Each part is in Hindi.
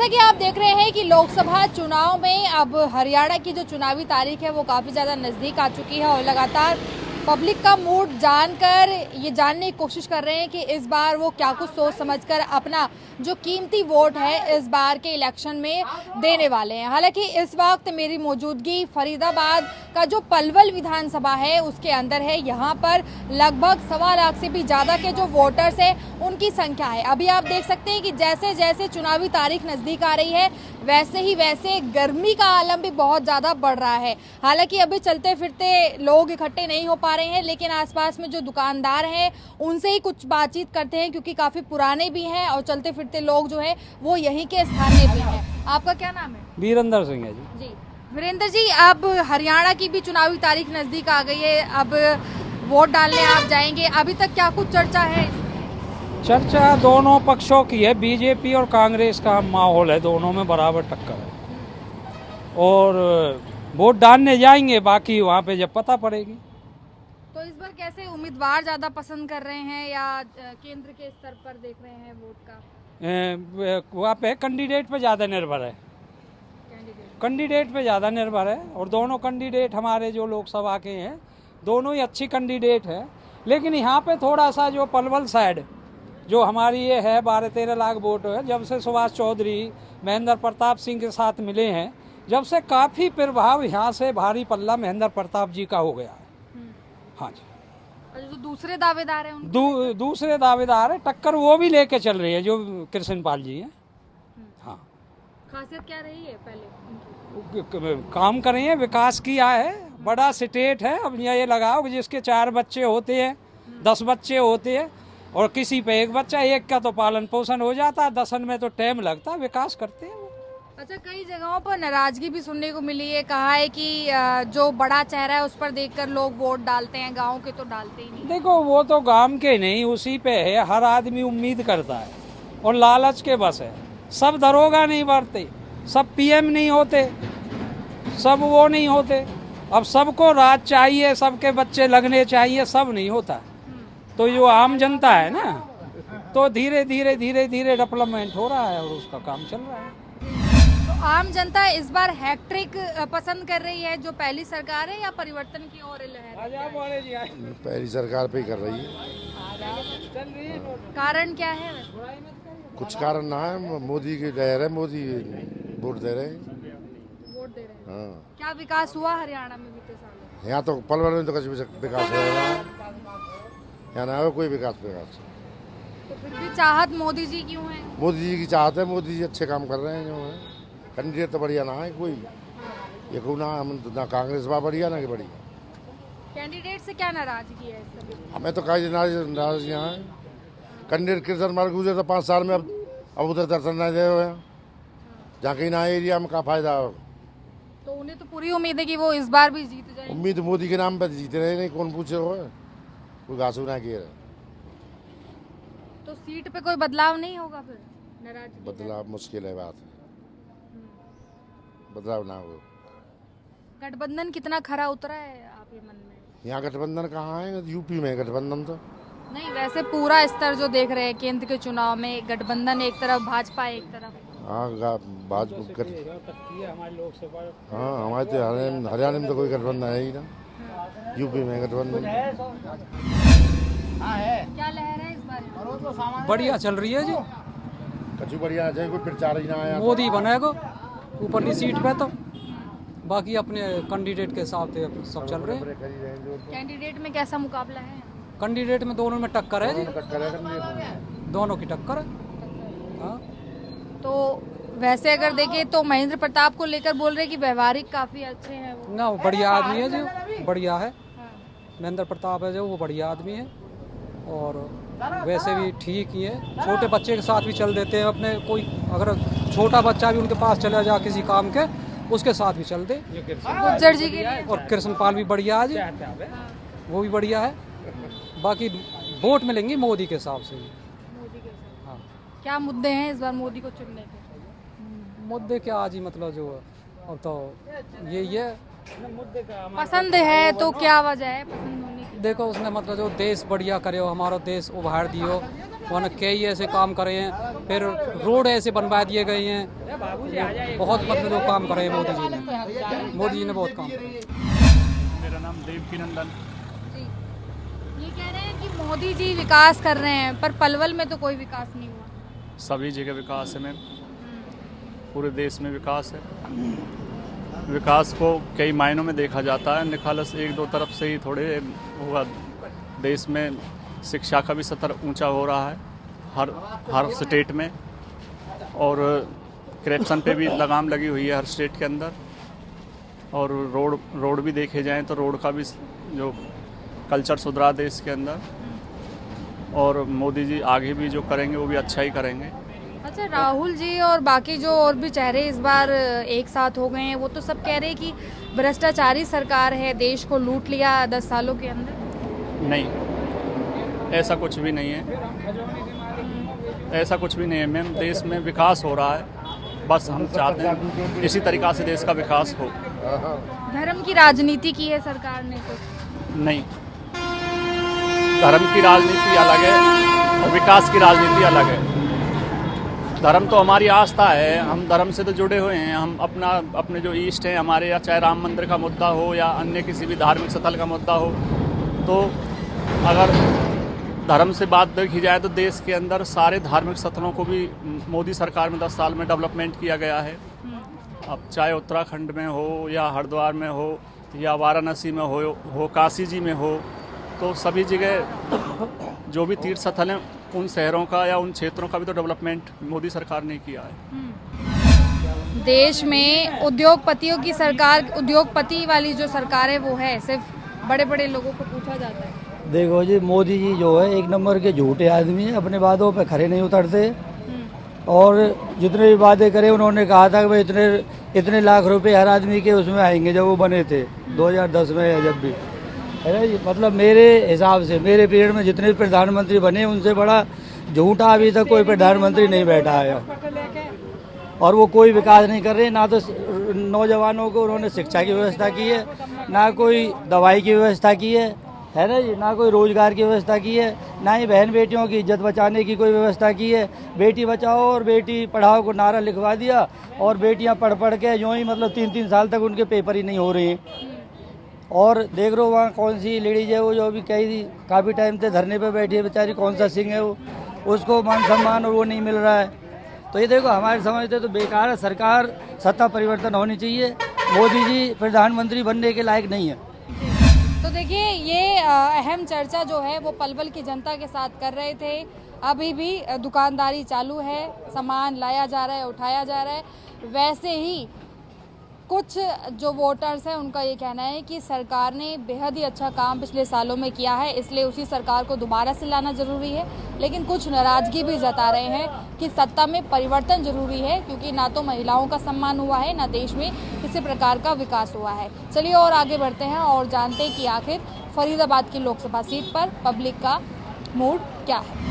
जैसा कि आप देख रहे हैं कि लोकसभा चुनाव में अब हरियाणा की जो चुनावी तारीख है वो काफ़ी ज़्यादा नज़दीक आ चुकी है और लगातार पब्लिक का मूड जानकर ये जानने की कोशिश कर रहे हैं कि इस बार वो क्या कुछ सोच समझकर अपना जो कीमती वोट है इस बार के इलेक्शन में देने वाले हैं। हालांकि इस वक्त मेरी मौजूदगी फरीदाबाद का जो पलवल विधानसभा है उसके अंदर है। यहाँ पर लगभग 1.25 लाख से भी ज़्यादा के जो वोटर्स है उनकी संख्या है। अभी आप देख सकते हैं कि जैसे जैसे चुनावी तारीख नज़दीक आ रही है वैसे गर्मी का आलम भी बहुत ज़्यादा बढ़ रहा है। हालांकि अभी चलते फिरते लोग इकट्ठे नहीं हो पा रहे हैं, लेकिन आसपास में जो दुकानदार हैं उनसे ही कुछ बातचीत करते हैं क्योंकि काफ़ी पुराने भी हैं और चलते फिरते लोग जो है वो यहीं के स्थानीय भी हैं। आपका क्या नाम है? वीरेंद्र सिंह है जी। वीरेंद्र जी, अब हरियाणा की भी चुनावी तारीख नज़दीक आ गई है, अब वोट डालने आप जाएंगे, अभी तक क्या कुछ चर्चा है? चर्चा दोनों पक्षों की है, बीजेपी और कांग्रेस का माहौल है, दोनों में बराबर टक्कर है और वोट डालने जाएंगे, बाकी वहाँ पे जब पता पड़ेगी। तो इस बार कैसे उम्मीदवार ज़्यादा पसंद कर रहे हैं या केंद्र के स्तर पर देख रहे हैं वोट का? वहाँ पे कैंडिडेट पे ज़्यादा निर्भर है, कैंडिडेट पे ज़्यादा निर्भर है और दोनों कैंडिडेट हमारे जो लोकसभा के हैं दोनों ही अच्छी कैंडिडेट है। लेकिन यहाँ पे थोड़ा सा जो पलवल साइड जो हमारी ये है 12-13 लाख वोट है, जब से सुभाष चौधरी महेंद्र प्रताप सिंह के साथ मिले हैं जब से काफ़ी प्रभाव यहाँ से भारी पल्ला महेंद्र प्रताप जी का हो गया है। हाँ जी। और जो दूसरे दावेदार हैं दूसरे दावेदार है, टक्कर वो भी लेके चल रही है जो कृष्ण पाल जी हैं। हाँ, खासियत क्या रही है पहले? काम कर रही है, विकास किया है, बड़ा स्टेट है। अब ये लगाओ जिसके 4 बच्चे होते हैं 10 बच्चे होते हैं और किसी पे 1 बच्चा, एक का तो पालन पोषण हो जाता है, 10 में तो टाइम लगता है, विकास करते हैं। अच्छा, कई जगहों पर नाराजगी भी सुनने को मिली है, कहा है कि जो बड़ा चेहरा है उस पर देखकर लोग वोट डालते हैं, गांव के तो डालते ही नहीं। देखो वो तो गांव के नहीं, उसी पे है, हर आदमी उम्मीद करता है और लालच के बस है। सब दरोगा नहीं बढ़ते, सब पीएम नहीं होते, सब वो नहीं होते। अब सबको राज चाहिए, सबके बच्चे लगने चाहिए, सब नहीं होता। तो जो आम जनता है ना, तो धीरे धीरे डेवलपमेंट हो रहा है और उसका काम चल रहा है। तो आम जनता इस बार हैट्रिक पसंद कर रही है जो पहली सरकार है, या परिवर्तन की ओर लहर? पहली सरकार पे ही कर रही है। कारण क्या है? कुछ कारण ना है, मोदी की लहर है, मोदी वोट दे रहे हैं। हाँ, क्या विकास हुआ हरियाणा में बीते सालों? यहाँ तो पलवल में तो कुछ विकास हो रहा है, यहाँ ना है कोई विकास। तो फिर भी चाहत मोदी जी क्यों है? मोदी जी की चाहत है, मोदी जी अच्छे काम कर रहे हैं जो है। कैंडिडेट तो बढ़िया ना है कोई, ये को ना कांग्रेस बा बढ़िया ना कि बढ़िया। कैंडिडेट से क्या नाराजगी है? हमें तो कई नाराजगियाँ हैं। कैंडिडेट कृष्ण पाल गुजरे तो 5 साल में, अब उधर दर्शन नहीं दे हुए, जहाँ कहीं ना एरिया में का फायदा हो। तो उन्हें तो पूरी उम्मीद है कि वो इस बार भी जीत जाएंगे। उम्मीद मोदी के नाम पर जीते रहे, नहीं कौन पूछे हो, कोई घासू ना किए रहे। तो सीट पे कोई बदलाव नहीं होगा फिर? नाराजगी बदलाव मुश्किल है, बात बदलाव ना हो। गठबंधन कितना खरा उतरा है आपके मन में? यहाँ गठबंधन कहाँ है? यूपी में गठबंधन तो नहीं, वैसे पूरा स्तर जो देख रहे हैं केंद्र के चुनाव में, गठबंधन एक तरफ, भाजपा एक तरफ। हाँ, भाजपा। हाँ, हमारे तो हरियाणा में तो कोई गठबंधन है ही ना। यूपी में गठबंधन। क्या लहर है इस बार? बढ़िया चल रही है जी, कछु बढ़िया चाहिए, कोई प्रचार ही ना आया। मोदी बनेगा ऊपर की सीट पे, तो बाकी अपने कैंडिडेट के हिसाब से सब चल रहे हैं। कैंडिडेट में कैसा मुकाबला है? कैंडिडेट में दोनों में टक्कर है जी, दोनों की टक्कर है। हाँ, तो वैसे अगर देखें तो महेंद्र प्रताप को लेकर बोल रहे कि व्यवहारिक काफी अच्छे हैं वो। ना, वो बढ़िया आदमी है जो, बढ़िया है। महेंद्र प्रताप है जो, वो बढ़िया आदमी है और वैसे भी ठीक ही है। छोटे बच्चे के साथ भी चल देते हैं अपने, कोई अगर छोटा बच्चा भी उनके पास चला जा किसी काम के, उसके साथ भी चल दे। गुज्जर जी के और कृष्ण पाल भी बढ़िया है जी, वो भी बढ़िया है। बाकी वोट मिलेंगे मोदी के हिसाब से। हाँ, क्या मुद्दे हैं इस बार मोदी को चुनने के? मुद्दे क्या आज ही मतलब जो अब तो यही है। पसंद है तो क्या वजह है पसंद होने की? देखो उसने मतलब जो देश बढ़िया करे हो, हमारा देश उभार दियो, वहाँ कई ऐसे काम करे हैं, फिर रोड ऐसे बनवा दिए गए हैं, बहुत मतलब वो काम करे हैं मोदी जी ने। मोदी जी ने बहुत काम करे। मेरा नाम देवकी नंदन। जी, ये कह रहे हैं कि मोदी जी विकास कर रहे हैं, पर पलवल में तो कोई विकास नहीं हुआ। सभी जगह विकास है मैम, पूरे देश में विकास है। विकास को कई मायनों में देखा जाता है, निखालस एक दो तरफ से ही थोड़े होगा। देश में शिक्षा का भी स्तर ऊंचा हो रहा है हर स्टेट में, और करप्शन पे भी लगाम लगी हुई है हर स्टेट के अंदर। और रोड भी देखे जाएं तो रोड का भी जो कल्चर सुधरा देश के अंदर, और मोदी जी आगे भी जो करेंगे वो भी अच्छा ही करेंगे। अच्छा, राहुल जी और बाकी जो और भी चेहरे इस बार एक साथ हो गए हैं, वो तो सब कह रहे हैं कि भ्रष्टाचारी सरकार है, देश को लूट लिया 10 सालों के अंदर। नहीं, ऐसा कुछ भी नहीं है, ऐसा कुछ भी नहीं है मैम। देश में विकास हो रहा है, बस हम चाहते हैं इसी तरीक़ा से देश का विकास हो। धर्म की राजनीति की है सरकार ने कुछ? नहीं, धर्म की राजनीति अलग है और विकास की राजनीति अलग है। धर्म तो हमारी आस्था है, हम धर्म से तो जुड़े हुए हैं। हम अपने जो ईष्ट हैं हमारे, या चाहे राम मंदिर का मुद्दा हो या अन्य किसी भी धार्मिक स्थल का मुद्दा हो, तो अगर धर्म से बात देखी जाए तो देश के अंदर सारे धार्मिक स्थलों को भी मोदी सरकार में 10 साल में डेवलपमेंट किया गया है। अब चाहे उत्तराखंड में हो या हरिद्वार में हो या वाराणसी में हो काशी जी में हो, तो सभी जगह जो भी तीर्थ स्थल हैं उन शहरों का या उन क्षेत्रों का भी तो डेवलपमेंट मोदी सरकार ने किया है। देश में उद्योगपतियों की सरकार, उद्योगपति वाली जो सरकार है वो है, सिर्फ बड़े बड़े लोगों को पूछा जाता है। देखो जी, मोदी जी जो है एक नंबर के झूठे आदमी है, अपने वादों पे खरे नहीं उतरते, और जितने भी वादे करे उन्होंने कहा था कि भाई इतने लाख रुपए हर आदमी के उसमें आएंगे, जब वो बने थे 2010 में या जब भी, है ना जी। मतलब मेरे हिसाब से मेरे पीरियड में जितने प्रधानमंत्री बने उनसे बड़ा झूठा अभी तक कोई प्रधानमंत्री नहीं बैठा है, और वो कोई विकास नहीं कर रहे। ना तो नौजवानों को उन्होंने शिक्षा की व्यवस्था की है, ना कोई दवाई की व्यवस्था की है ना जी, ना कोई रोजगार की व्यवस्था की है, ना ही बहन बेटियों की इज्जत बचाने की कोई व्यवस्था की है। बेटी बचाओ और बेटी पढ़ाओ को नारा लिखवा दिया, और बेटियां पढ़ के यूँ ही मतलब 3-3 साल तक उनके पेपर ही नहीं हो रहे हैं। और देख लो वहाँ कौन सी लेडीज है वो जो अभी काफ़ी टाइम से धरने पे बैठी है बेचारी, कौन सा सिंह है वो, उसको मान सम्मान और वो नहीं मिल रहा है। तो ये देखो हमारे समझते तो बेकार है सरकार, सत्ता परिवर्तन होनी चाहिए। मोदी जी प्रधानमंत्री बनने के लायक नहीं है। तो देखिए, ये अहम चर्चा जो है वो पलवल की जनता के साथ कर रहे थे। अभी भी दुकानदारी चालू है, सामान लाया जा रहा है, उठाया जा रहा है। वैसे ही कुछ जो वोटर्स हैं उनका ये कहना है कि सरकार ने बेहद ही अच्छा काम पिछले सालों में किया है, इसलिए उसी सरकार को दोबारा से लाना ज़रूरी है। लेकिन कुछ नाराज़गी भी जता रहे हैं कि सत्ता में परिवर्तन ज़रूरी है, क्योंकि ना तो महिलाओं का सम्मान हुआ है, ना देश में किसी प्रकार का विकास हुआ है। चलिए और आगे बढ़ते हैं और जानते हैं कि आखिर फरीदाबाद की लोकसभा सीट पर पब्लिक का मूड क्या है।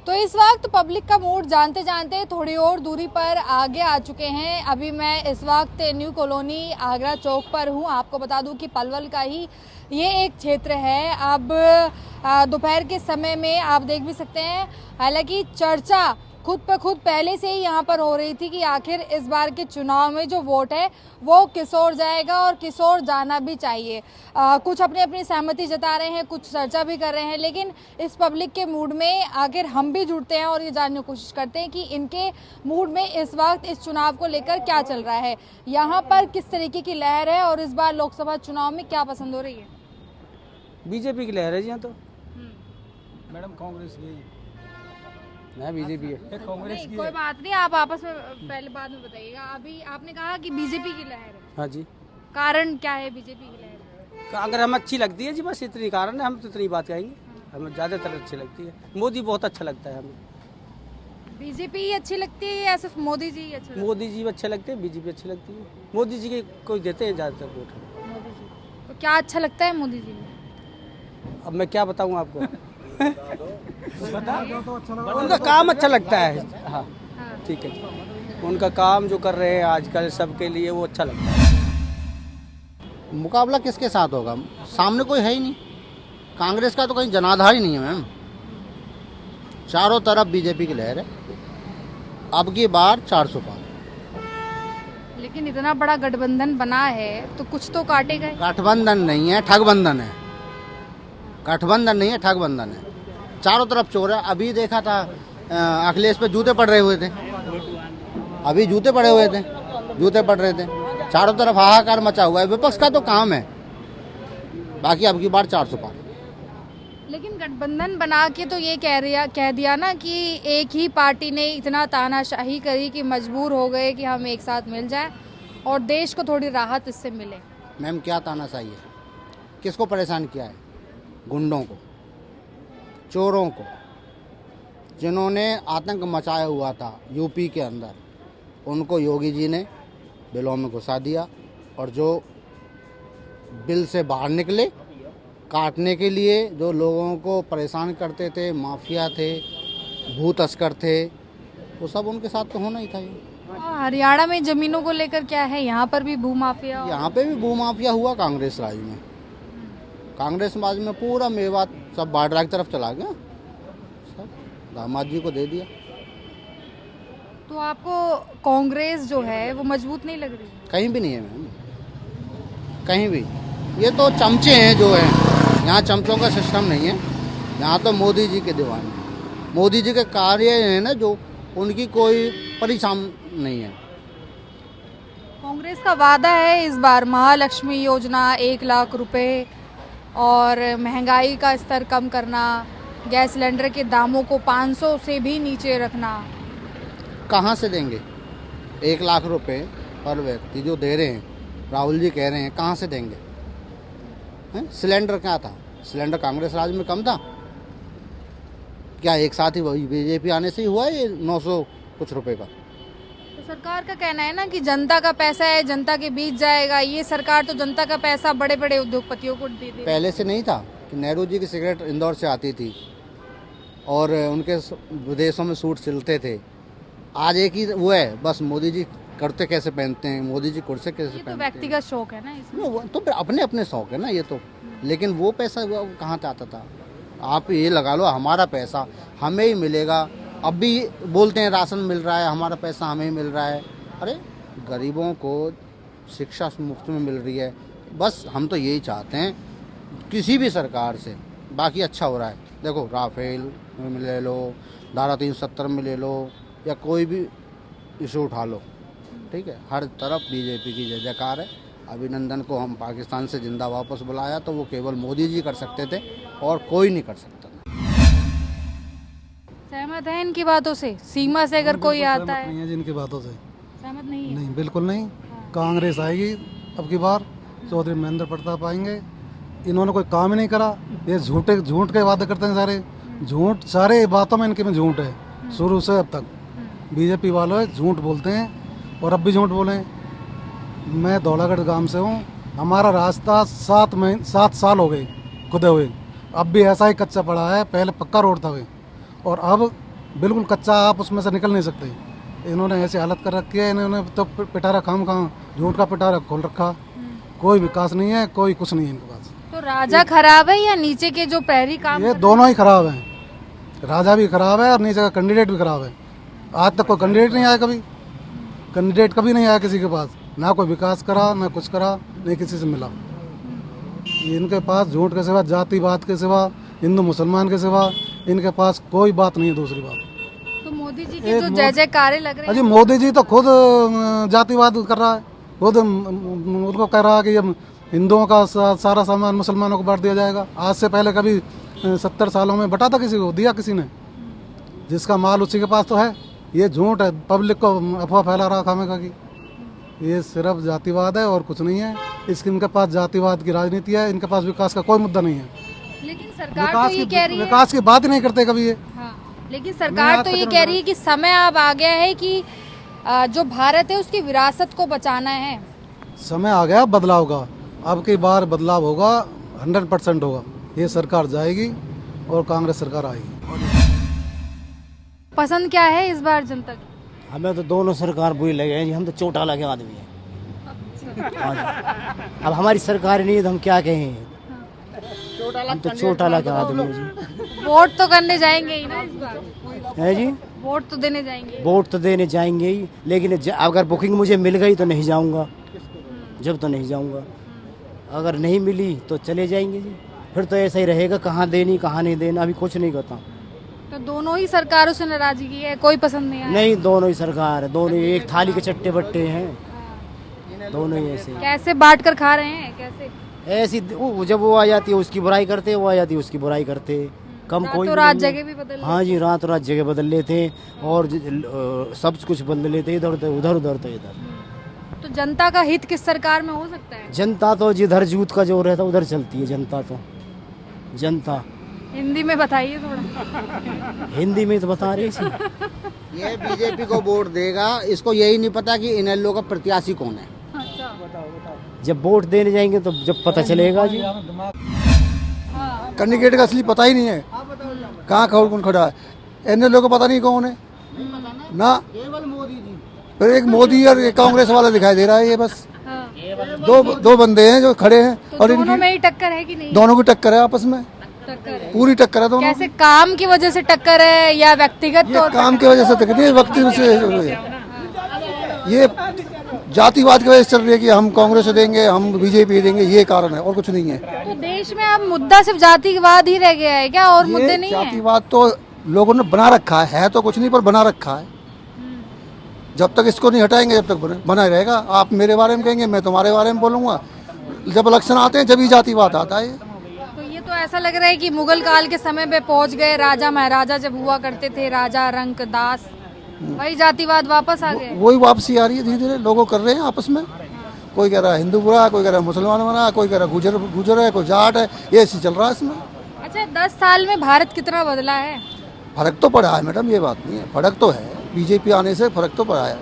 तो इस वक्त पब्लिक का मूड जानते जानते थोड़ी और दूरी पर आगे आ चुके हैं। अभी मैं इस वक्त न्यू कॉलोनी आगरा चौक पर हूं। आपको बता दूं कि पलवल का ही ये एक क्षेत्र है। अब दोपहर के समय में आप देख भी सकते हैं, हालांकि चर्चा खुद पे खुद पहले से ही यहाँ पर हो रही थी कि आखिर इस बार के चुनाव में जो वोट है वो किस ओर जाएगा और किस ओर जाना भी चाहिए। कुछ अपनी अपनी सहमति जता रहे हैं, कुछ चर्चा भी कर रहे हैं, लेकिन इस पब्लिक के मूड में आखिर हम भी जुड़ते हैं और ये जानने की कोशिश करते हैं कि इनके मूड में इस वक्त इस चुनाव को लेकर क्या चल रहा है, यहाँ पर किस तरीके की लहर है और इस बार लोकसभा चुनाव में क्या पसंद हो रही है। बीजेपी की लहर है जी यहाँ तो। मैडम कांग्रेस की ना, बीजेपी है, कांग्रेस की। कोई बात नहीं, आप आपस में पहले बाद में बताइएगा। अभी आपने कहा कि बीजेपी की लहर है, हाँ जी। कारण क्या है बीजेपी की लहर? अगर हम अच्छी लगती है जी, बस इतनी कारण है, हम तो इतनी बात कहेंगे। हमें ज़्यादातर अच्छी लगती है, मोदी बहुत अच्छा लगता है हमें। बीजेपी ही अच्छी लगती है या सिर्फ मोदी जी ही अच्छे लगते हैं? मोदी जी अच्छे लगते हैं, बीजेपी अच्छी लगती है। मोदी जी के कोई देते हैं ज़्यादातर वोट। मोदी जी तो क्या अच्छा लगता है मोदी जी में? अब मैं क्या बताऊँ आपको उनका काम अच्छा लगता है। हाँ ठीक है, उनका काम जो कर रहे हैं आजकल सबके लिए वो अच्छा लगता है। मुकाबला किसके साथ होगा? सामने कोई है ही नहीं, कांग्रेस का तो कहीं जनाधार ही नहीं है मैम, चारों तरफ बीजेपी की लहर है। अब की बार 400 पार। लेकिन इतना बड़ा गठबंधन बना है तो कुछ तो काटेगा ही। गठबंधन नहीं है, ठगबंधन है। गठबंधन नहीं है, ठगबंधन है। चारों तरफ चोर है। अभी देखा था अखिलेश पे जूते पड़ रहे हुए थे, अभी जूते पड़े हुए थे, जूते पड़ रहे थे। चारों तरफ हाहाकार मचा हुआ है। विपक्ष का तो काम है। बाकी अब की बार 400 पार। लेकिन गठबंधन बना के तो ये कह दिया ना कि एक ही पार्टी ने इतना तानाशाही करी कि मजबूर हो गए कि हम एक साथ मिल जाएं और देश को थोड़ी राहत इससे मिले। मैम क्या तानाशाही है? किसको परेशान किया है? गुंडों को, चोरों को, जिन्होंने आतंक मचाया हुआ था यूपी के अंदर, उनको योगी जी ने बिलों में घुसा दिया। और जो बिल से बाहर निकले काटने के लिए, जो लोगों को परेशान करते थे, माफिया थे, भूत अस्कर थे, वो सब उनके साथ तो होना ही था। ये हरियाणा में जमीनों को लेकर क्या है? यहाँ पर भी भूमाफिया, यहाँ पे भी भूमाफिया हुआ कांग्रेस राज में। कांग्रेस राज में पूरा मेवात सब बाड्रा की तरफ चला गया, सब दामाद जी को दे दिया। तो आपको कांग्रेस जो है वो मजबूत नहीं लग रही? कहीं भी नहीं है मैम, कहीं भी। ये तो चमचे हैं जो हैं, यहाँ चमचों का सिस्टम नहीं है। यहाँ तो मोदी जी के दीवाने, मोदी जी के कार्य हैं ना जो, उनकी कोई परेशान नहीं है। कांग्रेस का वादा है इस बार महालक्ष्मी योजना, 1 लाख रुपए, और महंगाई का स्तर कम करना, गैस सिलेंडर के दामों को 500 से भी नीचे रखना। कहाँ से देंगे 1 लाख रुपए पर व्यक्ति जो दे रहे हैं, राहुल जी कह रहे हैं, कहाँ से देंगे हैं? सिलेंडर क्या था? सिलेंडर कांग्रेस राज में कम था क्या? एक साथ ही वही बीजेपी आने से ही हुआ है ये 900 कुछ रुपए का। तो सरकार का कहना है ना कि जनता का पैसा है, जनता के बीच जाएगा। ये सरकार तो जनता का पैसा बड़े बड़े उद्योगपतियों को दे दे। पहले से नहीं था कि नेहरू जी की सिगरेट इंदौर से आती थी और उनके विदेशों में सूट सिलते थे। आज एक ही वो है, बस मोदी जी करते कैसे पहनते हैं, मोदी जी कुर्से कैसे ये तो पहनते हैं। व्यक्तिगत शौक है ना इसमें। तो फिर अपने अपने शौक है ना ये तो। लेकिन वो पैसा वो कहाँ से आता था? आप ये लगा लो, हमारा पैसा हमें ही मिलेगा। अब भी बोलते हैं राशन मिल रहा है, हमारा पैसा हमें ही मिल रहा है। अरे गरीबों को शिक्षा मुफ्त में मिल रही है। बस हम तो यही चाहते हैं किसी भी सरकार से। बाकी अच्छा हो रहा है। देखो राफेल में ले लो, धारा 370 में ले लो, या कोई भी इशू उठा लो, ठीक है, हर तरफ बीजेपी की जय जयकार है। अभिनंदन को हम पाकिस्तान से जिंदा वापस बुलाया तो वो केवल मोदी जी कर सकते थे और कोई नहीं कर सकता था। सहमत है इनकी बातों से? सीमा से अगर कोई आता है? नहीं है जिनकी बातों से, सहमत नहीं है? नहीं, बिल्कुल नहीं। कांग्रेस आएगी अब की बार, चौधरी महेंद्र प्रताप आएंगे। इन्होंने कोई काम ही नहीं करा। ये झूठ के वादे करते हैं सारे, झूठ, सारे बातों में इनके में झूठ है शुरू से अब तक। बीजेपी वाले झूठ बोलते हैं और अब भी झूठ बोले। मैं धौलागढ़ गांव से हूँ। हमारा रास्ता 7 साल हो गए खुदे हुए, अब भी ऐसा ही कच्चा पड़ा है। पहले पक्का रोड था वे, और अब बिल्कुल कच्चा, आप उसमें से निकल नहीं सकते। इन्होंने ऐसी हालत कर रखी है। इन्होंने तो पिटारा खाम झूठ का पिटारा खोल रखा। कोई विकास नहीं है, कोई कुछ नहीं है इनके पास। तो राजा खराब है या नीचे के जो प्रहरी काम? ये दोनों ही खराब हैं। राजा भी खराब है और नीचे का कैंडिडेट भी खराब है। आज तक कोई कैंडिडेट नहीं आया, कभी कैंडिडेट कभी नहीं आया किसी के पास। ना कोई विकास करा, ना कुछ करा, नहीं किसी से मिला। इनके पास झूठ के सिवा, जातिवाद के सिवा, हिंदू मुसलमान के सिवा इनके पास कोई बात नहीं है। दूसरी बात, तो मोदी जी की जो जय जयकारे लग रहे अजी हैं, मोदी जी तो खुद जातिवाद कर रहा है। खुद उनको कह रहा है कि अब हिंदुओं का सारा सामान मुसलमानों को बांट दिया जाएगा। आज से पहले कभी 70 सालों में बटा था किसी को? दिया किसी ने? जिसका माल उसी के पास तो है। ये झूठ है, पब्लिक को अफवाह फैला रहा खामेखा की। ये सिर्फ जातिवाद है और कुछ नहीं है। इनके पास जातिवाद की राजनीति है। इनके पास विकास का कोई मुद्दा नहीं है। लेकिन सरकार तो ये कह रही है, विकास की बात ही नहीं करते कभी ये। हाँ, लेकिन सरकार तो ये कह रही है कि समय अब आ गया है कि जो भारत है उसकी विरासत को बचाना है। समय आ गया बदलाव का। अब की बार बदलाव होगा, 100% होगा। ये सरकार जाएगी और कांग्रेस सरकार आएगी। पसंद क्या है इस बार जनता की? हमें तो दोनों सरकार बुरी लगे हैं जी। हम तो चौटाला के आदमी हैं। हाँ जी। अब हमारी सरकार नहीं है तो हम क्या कहें। हम तो चोटाला के आदमी हैं जी। वोट तो करने जाएंगे ही ना इस बार, है जी, वोट तो देने जाएंगे। वोट तो देने जाएंगे ही, लेकिन अगर बुकिंग मुझे मिल गई तो नहीं जाऊंगा, जब तो नहीं जाऊंगा। अगर नहीं मिली तो चले जाएंगे जी, फिर तो ऐसा ही रहेगा, कहाँ देनी कहाँ नहीं देना, अभी कुछ नहीं करता। तो दोनों ही सरकारों से नाराजगी है, कोई पसंद नहीं आया? नहीं, दोनों ही सरकार है, दोनों ही एक थाली के चट्टे बट्टे हैं, दोनों ही ऐसे। कैसे बांट कर खा रहे हैं, कैसे? ऐसी जब वो आ जाती है उसकी बुराई करते, वो आ जाती है उसकी बुराई करते, कम कोई रातों रात नहीं है। जगह भी बदल हाँ जी, रात रात जगह बदल लेते हैं और सब कुछ बदल लेते हैं, इधर उधर उधर तो इधर। तो जनता का हित किस सरकार में हो सकता है? जनता तो जिधर जूत का जोर रहता उधर चलती है जनता, तो जनता। हिंदी में बताइए थोड़ा। हिंदी में तो बता रही थी। ये बीजेपी को वोट देगा, इसको यही नहीं पता कि इनेलो का प्रत्याशी कौन है। जब वोट देने जाएंगे तो जब पता चलेगा जी। कैंडिडेट का असली पता ही नहीं है, कहाँ कौन खड़ा है, एनएलओ को पता नहीं कौन है ना, केवल मोदी जी। फिर एक मोदी और एक कांग्रेस वाला दिखाई दे रहा है, ये बस दो बंदे हैं जो खड़े हैं। तो और दोनों इनकी में ही टक्कर है कि नहीं? दोनों की टक्कर है, आपस में टक्कर है। पूरी टक्कर है दोनों कैसे, काम की वजह से टक्कर है या व्यक्तिगत की। तौर ये पर? काम की वजह से टक्कर, ये वक्त से ये जातिवाद की वजह से चल रही है कि हम कांग्रेस देंगे, हम बीजेपी देंगे, ये कारण है और कुछ नहीं है। तो देश में अब मुद्दा सिर्फ जातिवाद ही रह गया है क्या, और मुद्दे ये नहीं है? जातिवाद तो लोगों ने बना रखा है तो कुछ नहीं, पर बना रखा है। जब तक इसको नहीं हटाएंगे जब तक बना रहेगा। आप मेरे बारे में कहेंगे, मैं तुम्हारे बारे में बोलूंगा, जब इलेक्शन आते हैं जब ही जातिवाद आता है। तो ये तो ऐसा लग रहा है कि मुगल काल के समय पे पहुंच गए, राजा महाराजा जब हुआ करते थे, राजा रंक दास, वही जातिवाद वापस आ गए। वही वापसी आ रही है, धीरे धीरे लोगों कर रहे हैं आपस में। कोई कह रहा है हिंदू बुरा, कोई कह रहा है मुसलमान बुरा, कोई कह रहा है गुजर है, कोई जाट है, ये ऐसे चल रहा है इसमें। अच्छा, 10 साल में भारत कितना बदला है? फर्क तो पड़ा है मैडम, ये बात नहीं है, फर्क तो है। बीजेपी आने से फर्क तो पड़ा है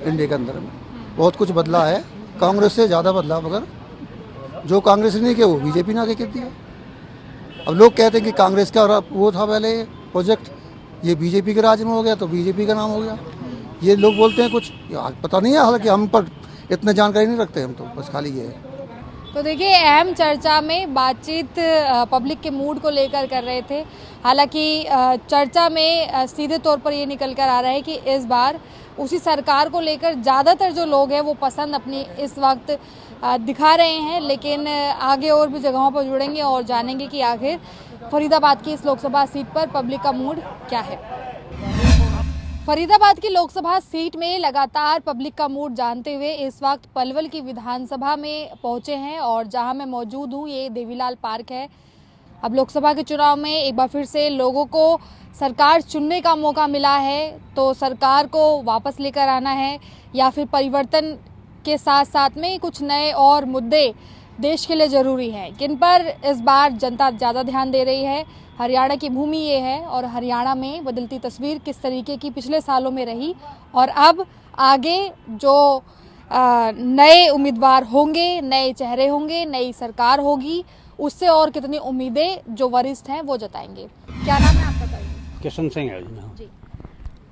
इंडिया के अंदर में, बहुत कुछ बदला है। कांग्रेस से ज़्यादा बदला, मगर जो कांग्रेस ने नहीं किया वो बीजेपी ने आगे कर दिया। अब लोग कहते हैं कि कांग्रेस का वो था पहले प्रोजेक्ट, ये बीजेपी के राज में हो गया तो बीजेपी का नाम हो गया। ये लोग बोलते हैं कुछ, पता नहीं है, हालांकि हम पर इतनी जानकारी नहीं रखते हम, तो बस खाली ये है। तो देखिए, अहम चर्चा में बातचीत पब्लिक के मूड को लेकर कर रहे थे। हालांकि चर्चा में सीधे तौर पर ये निकल कर आ रहा है कि इस बार उसी सरकार को लेकर ज़्यादातर जो लोग हैं वो पसंद अपनी इस वक्त दिखा रहे हैं। लेकिन आगे और भी जगहों पर जुड़ेंगे और जानेंगे कि आखिर फरीदाबाद की इस लोकसभा सीट पर पब्लिक का मूड क्या है। फरीदाबाद की लोकसभा सीट में लगातार पब्लिक का मूड जानते हुए इस वक्त पलवल की विधानसभा में पहुंचे हैं और जहां मैं मौजूद हूं ये देवीलाल पार्क है। अब लोकसभा के चुनाव में एक बार फिर से लोगों को सरकार चुनने का मौका मिला है, तो सरकार को वापस लेकर आना है या फिर परिवर्तन के साथ साथ में कुछ नए और मुद्दे देश के लिए ज़रूरी हैं, किन पर इस बार जनता ज़्यादा ध्यान दे रही है। हरियाणा की भूमि ये है और हरियाणा में बदलती तस्वीर किस तरीके की पिछले सालों में रही और अब आगे जो नए उम्मीदवार होंगे, नए चेहरे होंगे, नई सरकार होगी, उससे और कितनी उम्मीदें जो वरिष्ठ हैं वो जताएंगे। क्या नाम है आपका? किशन सिंह है जी।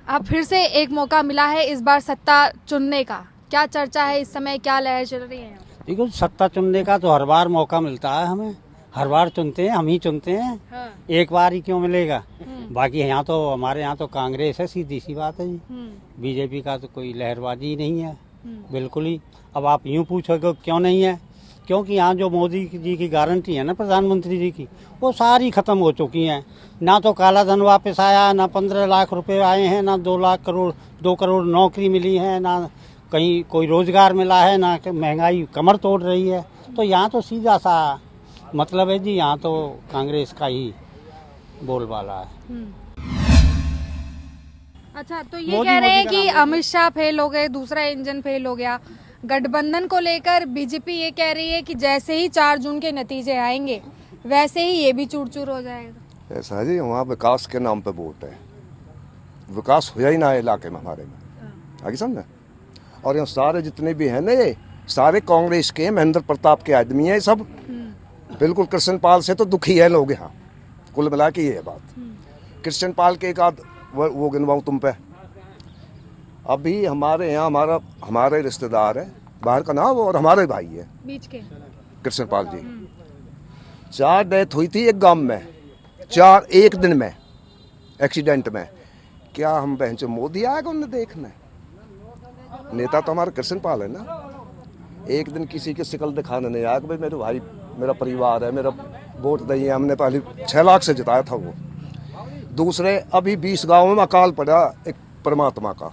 अब फिर से एक मौका मिला है इस बार सत्ता चुनने का, क्या चर्चा है इस समय, क्या लहर चल रही है? देखो, सत्ता चुनने का तो हर बार मौका मिलता है हमें, हर बार चुनते हैं, हम ही चुनते हैं। हाँ। एक बार ही क्यों मिलेगा? बाकी यहाँ तो हमारे यहाँ तो कांग्रेस है, सीधी सी बात है जी। बीजेपी का तो कोई लहरबाजी ही नहीं है, बिल्कुल ही। अब आप यूँ पूछोगे क्यों नहीं है, क्योंकि यहाँ जो मोदी जी की गारंटी है ना, प्रधानमंत्री जी की, वो सारी खत्म हो चुकी हैं। ना तो काला धन वापस आया, ना 15 लाख रुपए आए हैं, ना 2 करोड़ नौकरी मिली है, ना कहीं कोई रोजगार मिला है, ना महंगाई कमर तोड़ रही है। तो यहाँ तो सीधा सा मतलब है जी, यहाँ तो कांग्रेस का ही बोलबाला है। अच्छा, तो ये कह रहे हैं कि अमित शाह फेल हो गए, दूसरा इंजन फेल हो गया। गठबंधन को लेकर बीजेपी ये कह रही है कि जैसे ही 4 जून के नतीजे आएंगे वैसे ही ये भी चूर-चूर हो जाएगा। ऐसा है जी, वहाँ विकास के नाम पे वोट है, विकास हुआ ही ना है इलाके में हमारे में, आगे समझे। और यहाँ सारे जितने भी हैं ना, ये सारे कांग्रेस के, महेंद्र प्रताप के आदमी हैं सब, बिल्कुल। कृष्ण पाल से तो दुखी है लोग यहाँ, कुल मिला के ये है बात। कृष्ण पाल के एक आध वो गिनवाऊँ तुम पे, अभी हमारे यहाँ हमारे रिश्तेदार है, बाहर का नाम, और हमारे भाई है बीच के कृष्ण पाल जी। 4 डेथ हुई थी एक गांव में, 4 एक दिन में एक्सीडेंट में। क्या हम बहन से मोदी आएगा उन्हें देखने? नेता तो हमारा कृष्ण पाल है ना। एक दिन किसी की शिकल दिखाने नहीं आया कि भाई मेरे भाई, मेरा परिवार है, मेरा वोट नहीं है। हमने पहले 6 लाख से जिताया था वो। दूसरे अभी 20 गाँव में अकाल पड़ा एक परमात्मा का।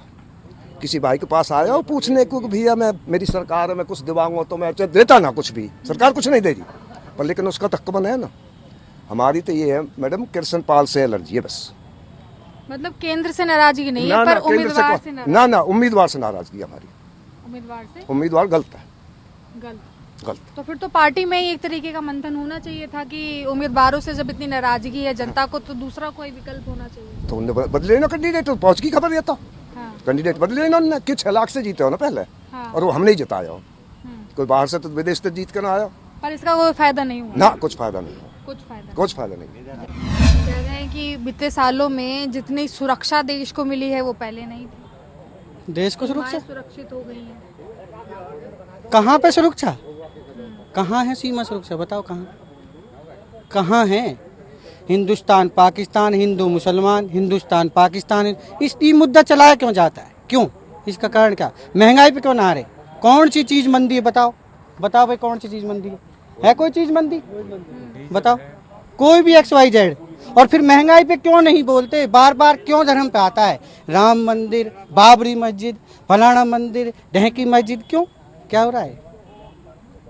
किसी भाई के पास आया और पूछने को कि भैया मैं, मेरी सरकार है, मैं कुछ दिवाऊंगा, तो मैं देता ना कुछ भी, सरकार कुछ नहीं दे रही, पर लेकिन उसका तक बना है ना। हमारी तो ये है मैडम, कृष्ण पाल से एलर्जी है बस। मतलब केंद्र से नाराजगी नहीं है, पर उम्मीदवार से ना उम्मीदवार से नाराजगी हमारी। उम्मीदवार गलत है, गलत। तो फिर तो पार्टी में ही एक तरीके का मंथन होना चाहिए था कि उम्मीदवारों से जब इतनी नाराजगी है जनता को, तो दूसरा कोई विकल्प होना चाहिए। तो उन्हें बदले ना कैंडिडेट, तो पहुंच की खबर देता। हाँ। कैंडिडेट बदले ना उन्होंने, कि 6 लाख से जीते हो ना पहले। हाँ। और वो हमने ही जिताया हो। कोई बाहर से तो विदेश से जीत कर ना आया, पर इसका कोई फायदा नहीं हुआ ना कुछ फायदा नहीं हुआ, कुछ फायदा नहीं। कह रहे हैं कि बीते सालों में जितनी सुरक्षा देश को मिली है वो पहले नहीं थी। देश को सुरक्षा सुरक्षित हो गई है। कहाँ पे सुरक्षा, कहाँ है सीमा सुरक्षा, बताओ कहाँ है? हिंदुस्तान पाकिस्तान, हिंदू मुसलमान, हिंदुस्तान पाकिस्तान, इस मुद्दा चलाया क्यों जाता है? क्यों? इसका कारण क्या? महंगाई पे क्यों ना रहे? कौन सी चीज मंदी है? बताओ भाई, कौन सी चीज मंदी है कोई चीज मंदी? बताओ, कोई भी XYZ। और फिर महंगाई पे क्यों नहीं बोलते? बार बार क्यों धर्म पे आता है? राम मंदिर, बाबरी मस्जिद, फलाना मंदिर, ढेंकी मस्जिद, क्यों? क्या हो रहा है?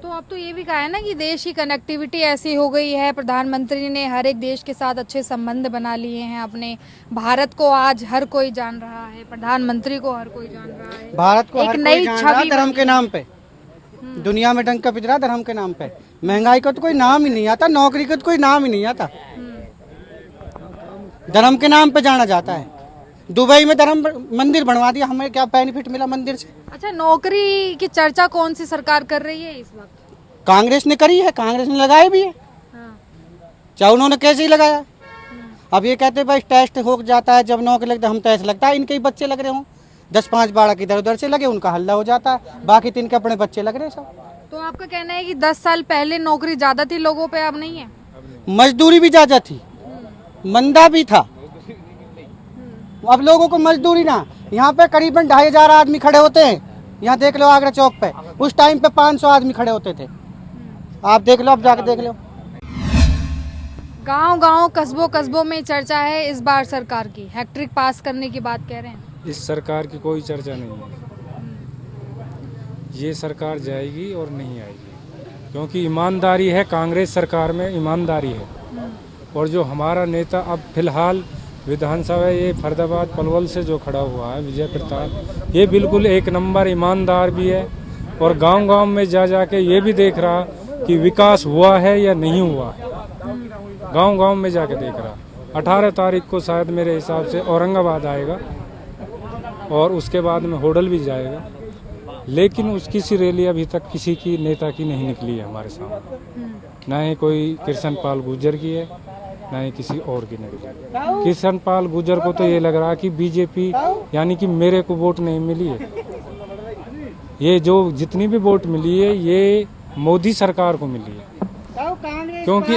तो अब तो ये भी कहा है ना कि देश की कनेक्टिविटी ऐसी हो गई है, प्रधानमंत्री ने हर एक देश के साथ अच्छे संबंध बना लिए हैं अपने। भारत को आज हर कोई जान रहा है, प्रधानमंत्री को हर कोई जान रहा है। भारत को एक नई छवि धर्म के नाम पे, दुनिया में डंका पिट रहा धर्म के नाम पे। महंगाई का तो कोई नाम ही नहीं आता, नौकरी का तो कोई नाम ही नहीं आता, धर्म के नाम पे जाना जाता है। दुबई में धर्म मंदिर बनवा दिया, हमें क्या बेनिफिट मिला मंदिर से? अच्छा, नौकरी की चर्चा कौन सी सरकार कर रही है इस वक्त? कांग्रेस ने करी है, कांग्रेस ने लगाए भी है। चाहे उन्होंने कैसे ही लगाया। अब ये कहते भाई टेस्ट हो जाता है जब नौकरी लगता है, हम तो ऐसा लगता है इनके ही बच्चे लग रहे हों, 10-5 बालक इधर उधर से लगे, उनका हल्ला हो जाता है, बाकी तो इनके अपने बच्चे लग रहे सब। तो आपका कहना है कि 10 साल पहले नौकरी ज्यादा थी लोगों पे, अब नहीं है? मजदूरी भी ज्यादा थी, मंदा भी था। अब लोगों को मजदूरी ना, यहाँ पे करीबन 2500 आदमी खड़े होते हैं। यहाँ देख लो आगरा चौक पे, उस टाइम पे 500 आदमी खड़े होते थे। आप देख लो, अब जाके देख लो। गांव-गांव, कस्बों में चर्चा है इस बार सरकार की, हैट्रिक पास करने की बात कह रहे हैं। इस सरकार की कोई चर्चा नहीं है। ये सरकार जाएगी और नहीं आएगी, क्योंकि ईमानदारी है, कांग्रेस सरकार में ईमानदारी है। और जो हमारा नेता अब फिलहाल विधानसभा ये फरीदाबाद पलवल से जो खड़ा हुआ है, विजय प्रताप, ये बिल्कुल एक नंबर ईमानदार भी है। और गांव-गांव में जाके ये भी देख रहा कि विकास हुआ है या नहीं हुआ है, गांव-गांव में जाके देख रहा। 18 तारीख को शायद मेरे हिसाब से औरंगाबाद आएगा और उसके बाद में होडल भी जाएगा, लेकिन उसकी सी रैली अभी तक किसी की नेता की नहीं निकली है हमारे सामने। ना ही कोई कृष्ण पाल गुर्जर की है, ना ही किसी और की निकली। कृष्ण पाल गुर्जर को तो ये लग रहा कि बीजेपी, यानी कि मेरे को वोट नहीं मिली है। ये जो जितनी भी वोट मिली है ये मोदी सरकार को मिली है, क्योंकि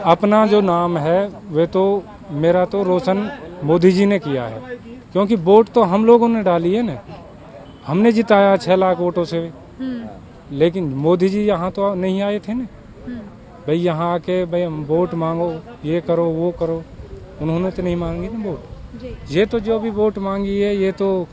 अपना जो नाम है वे तो मेरा तो रोशन मोदी जी ने किया है, क्योंकि वोट तो हम लोगों ने डाली है ना, हमने जिताया 6 लाख वोटों से। लेकिन मोदी जी यहाँ तो नहीं आए थे ना भाई, यहाँ आके भाई हम वोट मांगो, ये करो वो करो, उन्होंने तो नहीं मांगी ना वोट। ये तो जो भी वोट मांगी है ये तो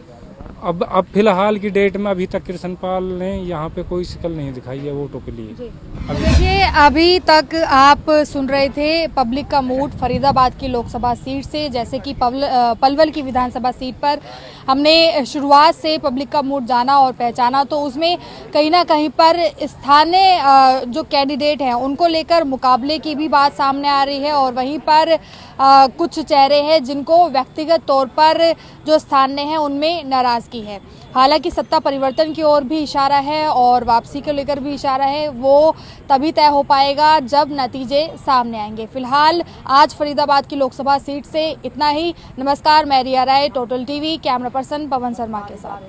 अब फिलहाल की डेट में अभी तक कृष्ण पाल ने यहाँ पे कोई शिकल नहीं दिखाई है वोटों के लिए। देखिए, अभी तक आप सुन रहे थे पब्लिक का मूड फरीदाबाद की लोकसभा सीट से। जैसे कि पलवल की विधानसभा सीट पर हमने शुरुआत से पब्लिक का मूड जाना और पहचाना, तो उसमें कहीं ना कहीं पर स्थानीय जो कैंडिडेट हैं उनको लेकर मुकाबले की भी बात सामने आ रही है। और वहीं पर कुछ चेहरे हैं जिनको व्यक्तिगत तौर पर जो स्थानीय हैं उनमें नाराजगी है। हालांकि सत्ता परिवर्तन की ओर भी इशारा है और वापसी को लेकर भी इशारा है, वो तभी तय हो पाएगा जब नतीजे सामने आएंगे। फिलहाल आज फरीदाबाद की लोकसभा सीट से इतना ही। नमस्कार, मैं रिया राय, total TV camera person Pawan Sharma के साथ।